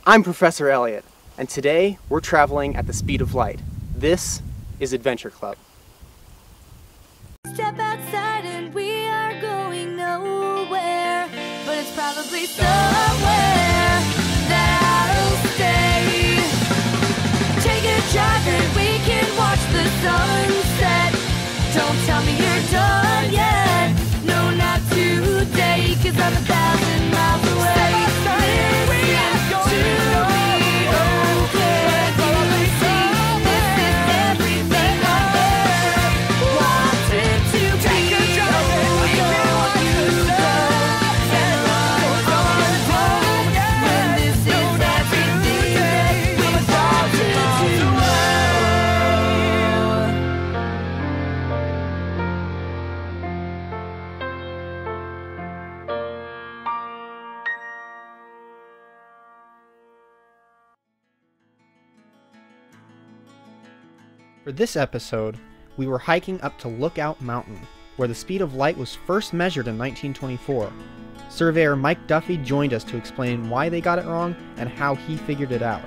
I'm Professor Elliot, and today we're traveling at the speed of light. This is Adventure Club. Step outside and we are going nowhere, but it's probably somewhere that I'll stay. Take a drive and we can watch the sunset. Don't tell me you're done yet. No, not today, 'cause I'm 1,000 miles away. For this episode, we were hiking up to Lookout Mountain, where the speed of light was first measured in 1924. Surveyor Mike Duffy joined us to explain why they got it wrong and how he figured it out.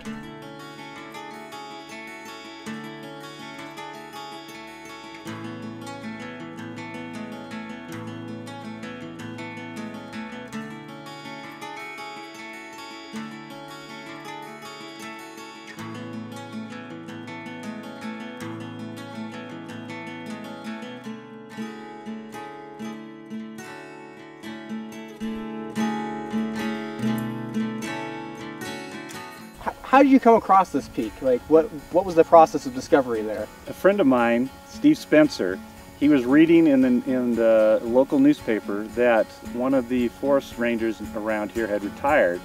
How did you come across this peak? Like, what was the process of discovery there? A friend of mine, Steve Spencer, he was reading in the local newspaper that one of the forest rangers around here had retired,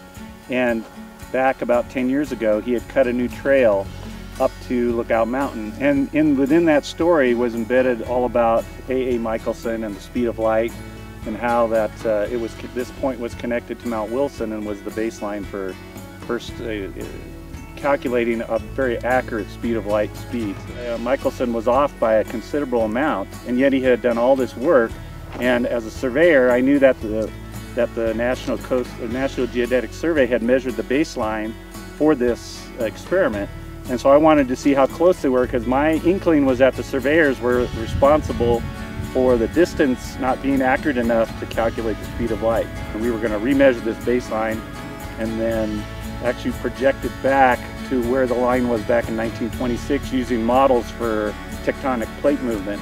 and back about 10 years ago he had cut a new trail up to Lookout Mountain, and within that story was embedded all about A.A. Michelson and the speed of light, and how that this point was connected to Mount Wilson and was the baseline for first calculating a very accurate speed of light speed. Michelson was off by a considerable amount, and yet he had done all this work. And as a surveyor, I knew that the National Geodetic Survey had measured the baseline for this experiment, and so I wanted to see how close they were, because my inkling was that the surveyors were responsible for the distance not being accurate enough to calculate the speed of light. And we were going to remeasure this baseline and then actually projected back to where the line was back in 1926 using models for tectonic plate movement.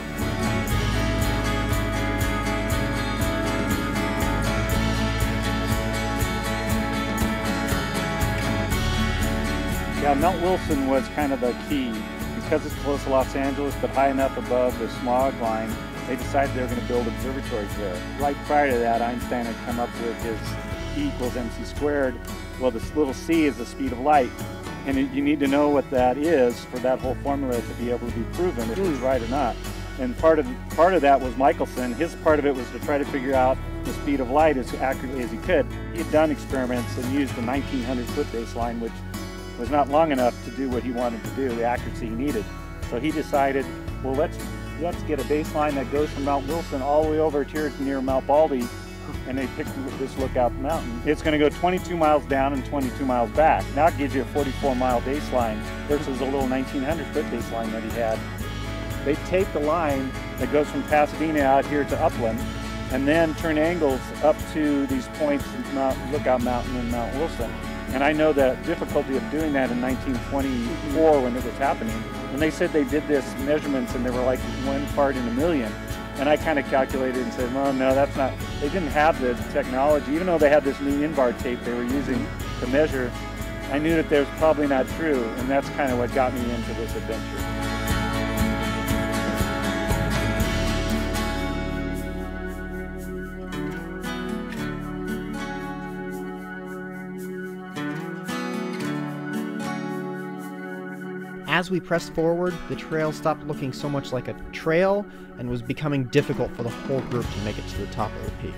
Yeah, Mount Wilson was kind of the key. Because it's close to Los Angeles but high enough above the smog line, they decided they were going to build observatories there. Right prior to that, Einstein had come up with his E equals mc squared. Well, this little c is the speed of light, and you need to know what that is for that whole formula to be able to be proven if it's right or not. And part of that was Michelson. His part of it was to try to figure out the speed of light as accurately as he could. He had done experiments and used the 1900-foot baseline, which was not long enough to do what he wanted to do, the accuracy he needed. So he decided, well, let's get a baseline that goes from Mount Wilson all the way over here near Mount Baldy, and they picked this Lookout Mountain. It's going to go 22 miles down and 22 miles back. Now it gives you a 44-mile baseline versus a little 1900-foot baseline that he had. They take the line that goes from Pasadena out here to Upland, and then turn angles up to these points in Lookout Mountain and Mount Wilson. And I know the difficulty of doing that in 1924 when it was happening. And they said they did this measurements and they were like 1 part in a million. And I kind of calculated and said, well, no, that's not, they didn't have the technology. Even though they had this new in-bar tape they were using to measure, I knew that that was probably not true. And that's kind of what got me into this adventure. As we pressed forward, the trail stopped looking so much like a trail and was becoming difficult for the whole group to make it to the top of the peak.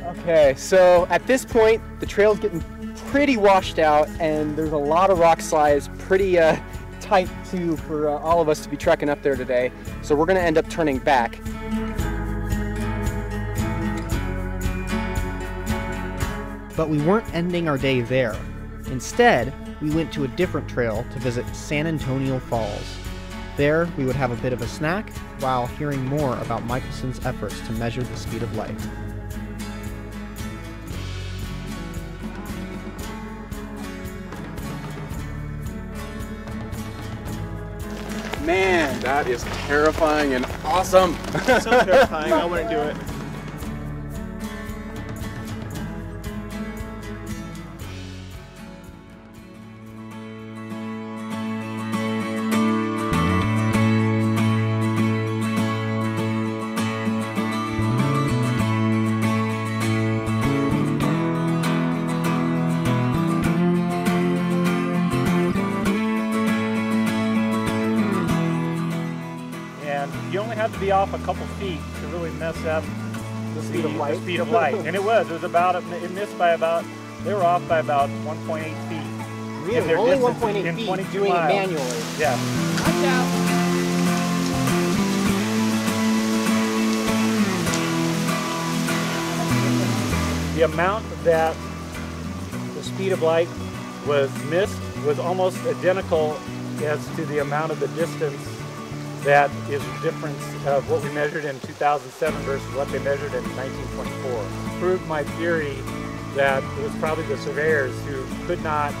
Okay, so at this point, the trail's getting pretty washed out, and there's a lot of rock slides, pretty tight too for all of us to be trekking up there today. So we're gonna end up turning back. But we weren't ending our day there. Instead, we went to a different trail to visit San Antonio Falls. There, we would have a bit of a snack while hearing more about Michelson's efforts to measure the speed of light. Man, that is terrifying and awesome. So terrifying, I wouldn't do it. You only have to be off a couple feet to really mess up The speed of light. The speed of light, and it was about it missed by about they were off by about 1.8 feet. Really? Only 1.8 in feet 22 doing miles. it manually. Yeah. Watch out. The amount that the speed of light was missed was almost identical as to the amount of the distance that is difference of what we measured in 2007 versus what they measured in 1924. Proved my theory that it was probably the surveyors who could not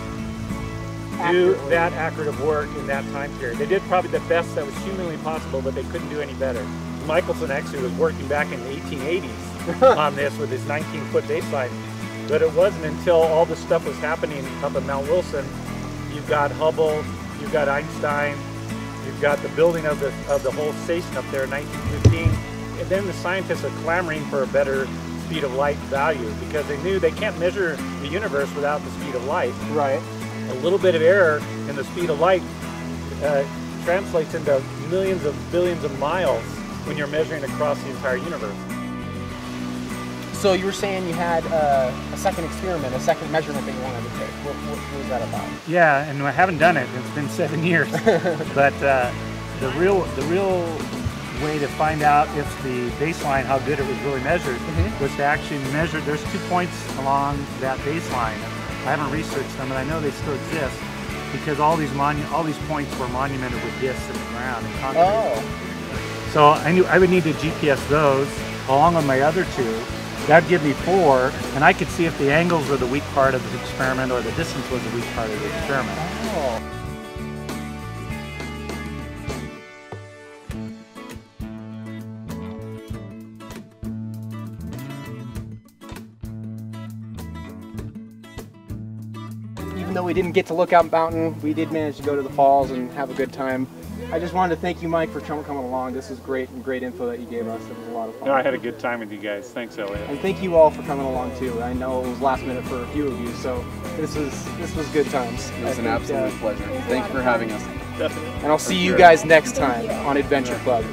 do that accurate of work in that time period. They did probably the best that was humanly possible, but they couldn't do any better. Michelson actually was working back in the 1880s on this with his 19-foot baseline, but it wasn't until all this stuff was happening up at Mount Wilson. You've got Hubble, you've got Einstein, you've got the building of the whole station up there in 1915, and then the scientists are clamoring for a better speed of light value because they knew they can't measure the universe without the speed of light. Right. A little bit of error in the speed of light translates into millions of billions of miles when you're measuring across the entire universe. So you were saying you had a second experiment, a second measurement that you wanted to take. What was that about? Yeah, and I haven't done it. It's been 7 years. But the real way to find out if the baseline, how good it was really measured, was to actually measure. There's 2 points along that baseline. I haven't researched them, but I know they still exist because all these points were monumented with discs in the ground and concrete. Oh. So I knew I would need to GPS those along with my other 2. That'd give me 4, and I could see if the angles were the weak part of the experiment or the distance was the weak part of the experiment. Oh. Even though we didn't get to Lookout Mountain, we did manage to go to the falls and have a good time. I just wanted to thank you, Mike, for coming along. This was great and great info that you gave us. It was a lot of fun. No, I had a good time with you guys. Thanks, Elliot. And thank you all for coming along too. I know it was last minute for a few of you, so this was good times. It was an absolute pleasure. Thank you for having us. Definitely. And I'll see you guys next time on Adventure Club.